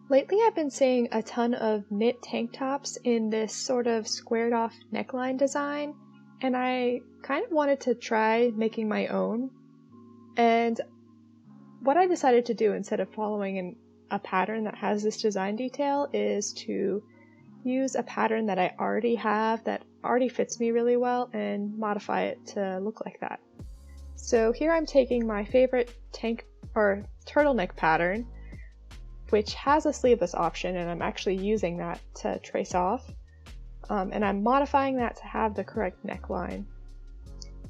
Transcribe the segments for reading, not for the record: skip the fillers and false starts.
Lately I've been seeing a ton of knit tank tops in this sort of squared off neckline design, and I kind of wanted to try making my own. And what I decided to do instead of following a pattern that has this design detail is to use a pattern that I already have that already fits me really well and modify it to look like that. So here I'm taking my favorite tank or turtleneck pattern, which has a sleeveless option, and I'm actually using that to trace off. And I'm modifying that to have the correct neckline.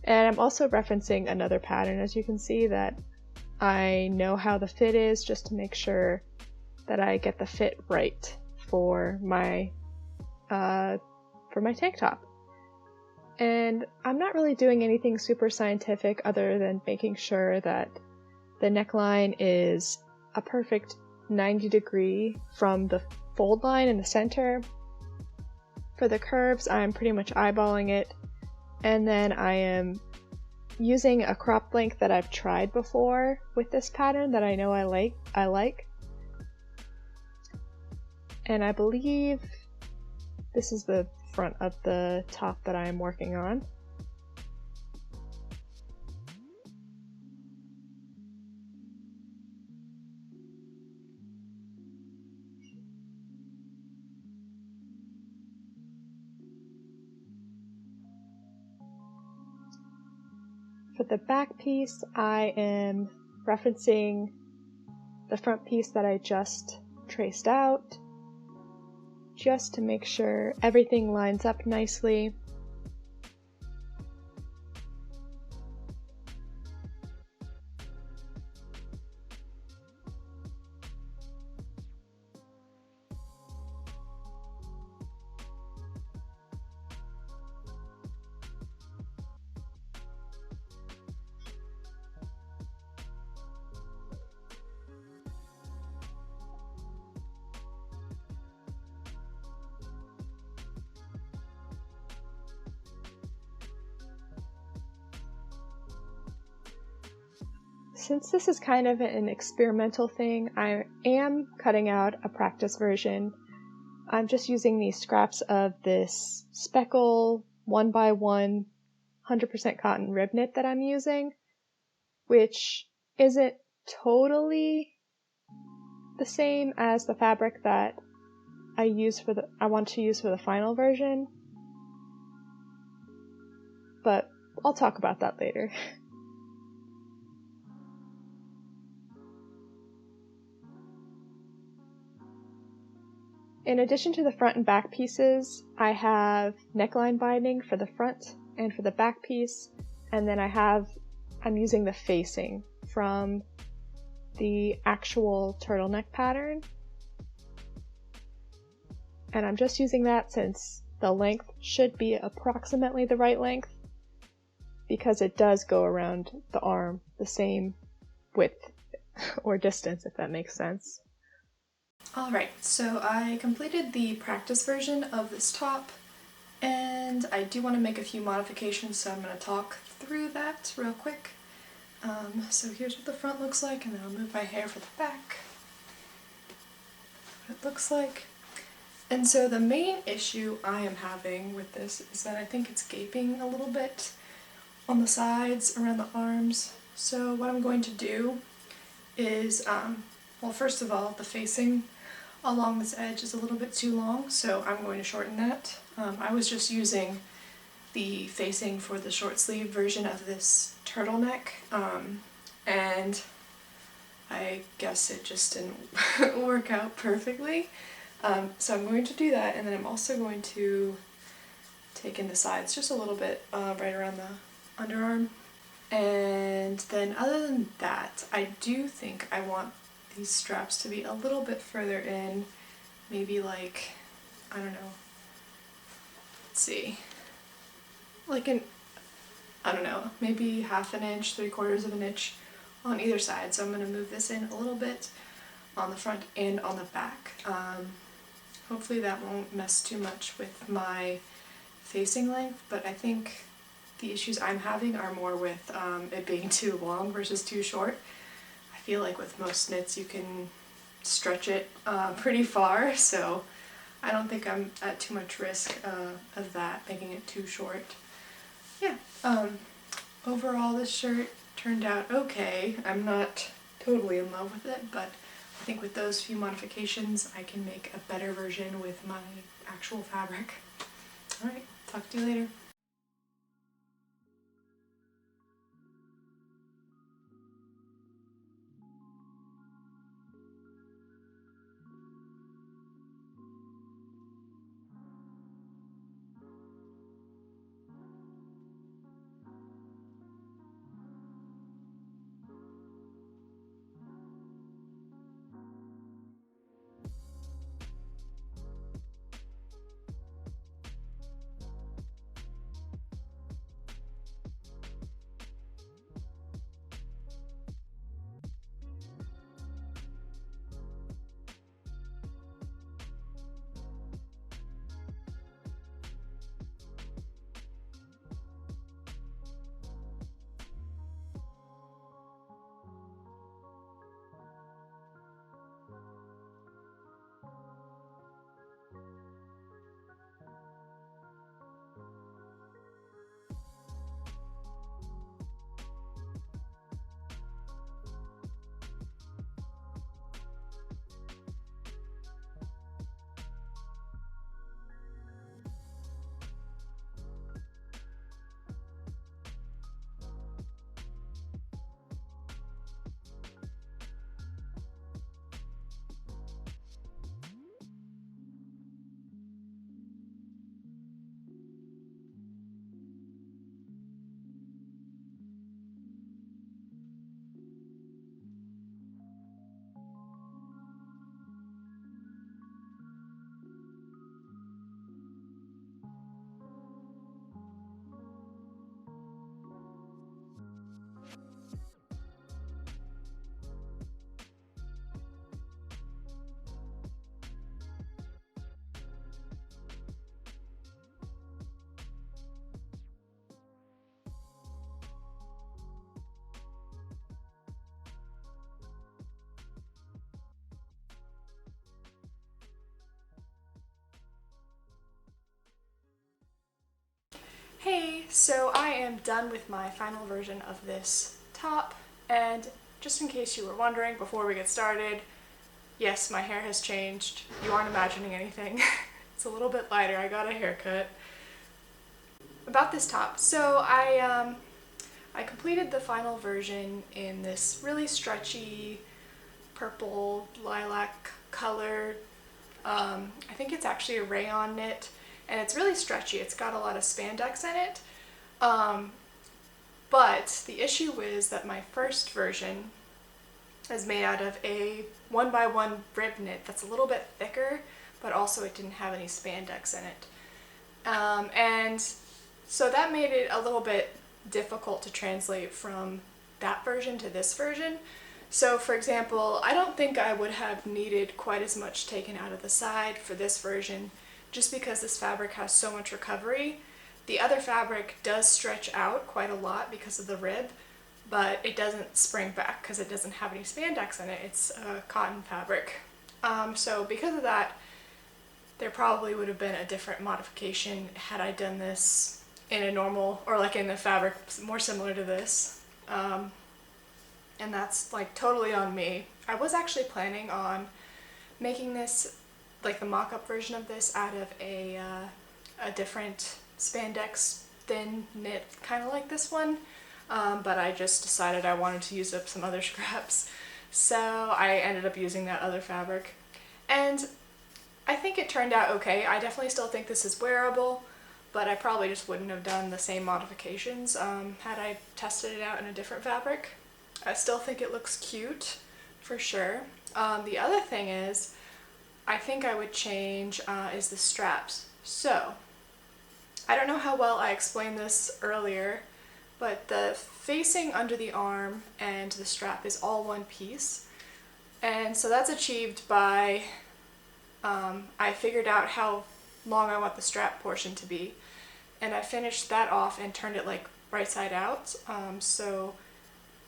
And I'm also referencing another pattern, as you can see, that I know how the fit is, just to make sure that I get the fit right for my tank top. And I'm not really doing anything super scientific other than making sure that the neckline is a perfect 90-degree from the fold line in the center. For the curves, I'm pretty much eyeballing it, and then I am using a crop length that I've tried before with this pattern that I know I like. And I believe this is the front of the top that I am working on. For the back piece, I am referencing the front piece that I just traced out, just to make sure everything lines up nicely. Since this is kind of an experimental thing, I am cutting out a practice version. I'm just using these scraps of this speckle 1x1 100% cotton rib knit that I'm using, which isn't totally the same as the fabric that I want to use for the final version, but I'll talk about that later. In addition to the front and back pieces, I have neckline binding for the front and for the back piece, and then I'm using the facing from the actual turtleneck pattern. And I'm just using that since the length should be approximately the right length, because it does go around the arm the same width or distance, if that makes sense. Alright, so I completed the practice version of this top, and I do want to make a few modifications, so I'm going to talk through that real quick. So here's what the front looks like, and then I'll move my hair for the back. What it looks like. And so the main issue I am having with this is that I think it's gaping a little bit on the sides, around the arms. So what I'm going to do is, well, first of all, the facing along this edge is a little bit too long, so I'm going to shorten that. I was just using the facing for the short sleeve version of this turtleneck, and I guess it just didn't work out perfectly. So I'm going to do that, and then I'm also going to take in the sides just a little bit, right around the underarm. And then other than that, I do think I want these straps to be a little bit further in, maybe like, I don't know, let's see, like I don't know, maybe half an inch, 3/4 of an inch on either side. So I'm going to move this in a little bit on the front and on the back. Hopefully that won't mess too much with my facing length, but I think the issues I'm having are more with it being too long versus too short. I feel like with most knits you can stretch it pretty far, so I don't think I'm at too much risk of that, making it too short. Yeah, overall this shirt turned out okay. I'm not totally in love with it, but I think with those few modifications I can make a better version with my actual fabric. Alright, talk to you later. Hey, so I am done with my final version of this top, and just in case you were wondering before we get started, yes, my hair has changed. You aren't imagining anything. It's a little bit lighter. I got a haircut. About this top, so I completed the final version in this really stretchy purple lilac color. I think it's actually a rayon knit, and it's really stretchy. It's got a lot of spandex in it. But the issue is that my first version is made out of a 1x1 rib knit that's a little bit thicker, but also it didn't have any spandex in it. And so that made it a little bit difficult to translate from that version to this version. So for example, I don't think I would have needed quite as much taken out of the side for this version, just because this fabric has so much recovery. The other fabric does stretch out quite a lot because of the rib, but it doesn't spring back because it doesn't have any spandex in it. It's a cotton fabric. So because of that, there probably would have been a different modification had I done this in a normal, or like in the fabric more similar to this. And that's like totally on me. I was actually planning on making this, like the mock-up version of this, out of a different spandex thin knit, kind of like this one, but I just decided I wanted to use up some other scraps, so I ended up using that other fabric, and I think it turned out okay. I definitely still think this is wearable, but I probably just wouldn't have done the same modifications had I tested it out in a different fabric. I still think it looks cute, for sure. The other thing is, I think I would change is the straps. So, I don't know how well I explained this earlier, but the facing under the arm and the strap is all one piece. And so that's achieved by, I figured out how long I want the strap portion to be, and I finished that off and turned it like right side out. So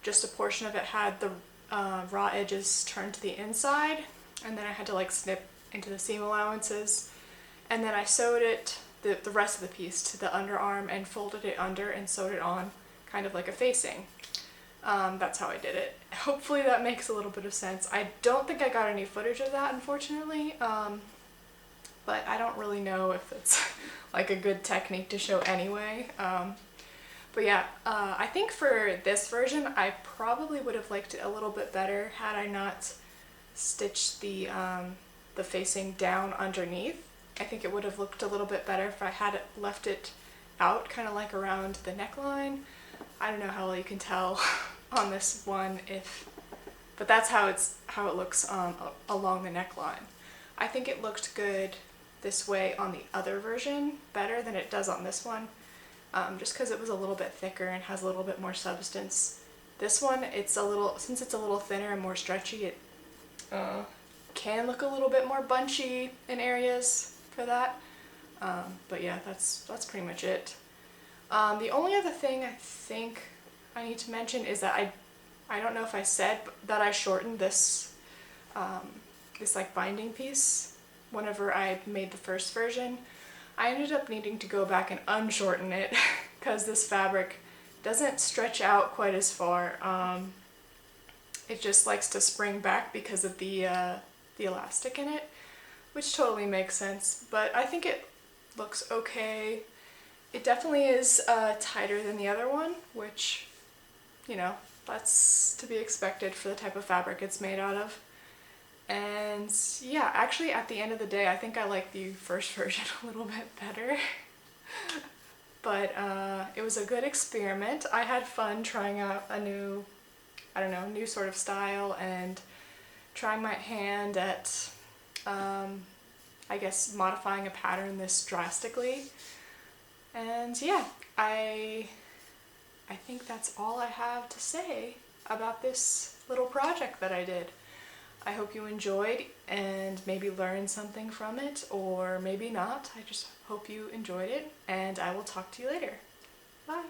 just a portion of it had the raw edges turned to the inside, and then I had to like snip into the seam allowances, and then I sewed it, the rest of the piece, to the underarm and folded it under and sewed it on, kind of like a facing. That's how I did it. Hopefully that makes a little bit of sense. I don't think I got any footage of that, unfortunately, but I don't really know if it's like a good technique to show anyway. But yeah, I think for this version I probably would have liked it a little bit better had I not stitched the facing down underneath. I think it would have looked a little bit better if I had left it out, kind of like around the neckline. I don't know how well you can tell on this one, but that's how it looks along the neckline. I think it looked good this way on the other version, better than it does on this one, just because it was a little bit thicker and has a little bit more substance. This one, since it's a little thinner and more stretchy, it can look a little bit more bunchy in areas for that. But yeah, that's pretty much it. The only other thing I think I need to mention is that I don't know if I said that I shortened this this like binding piece whenever I made the first version. I ended up needing to go back and unshorten it because this fabric doesn't stretch out quite as far. It just likes to spring back because of the elastic in it, which totally makes sense, but I think it looks okay. It definitely is tighter than the other one, which, you know, that's to be expected for the type of fabric it's made out of. And yeah, actually at the end of the day, I think I like the first version a little bit better. But it was a good experiment. I had fun trying out a new, new sort of style and trying my hand at, I guess, modifying a pattern this drastically. And yeah, I think that's all I have to say about this little project that I did. I hope you enjoyed and maybe learned something from it, or maybe not. I just hope you enjoyed it, and I will talk to you later. Bye!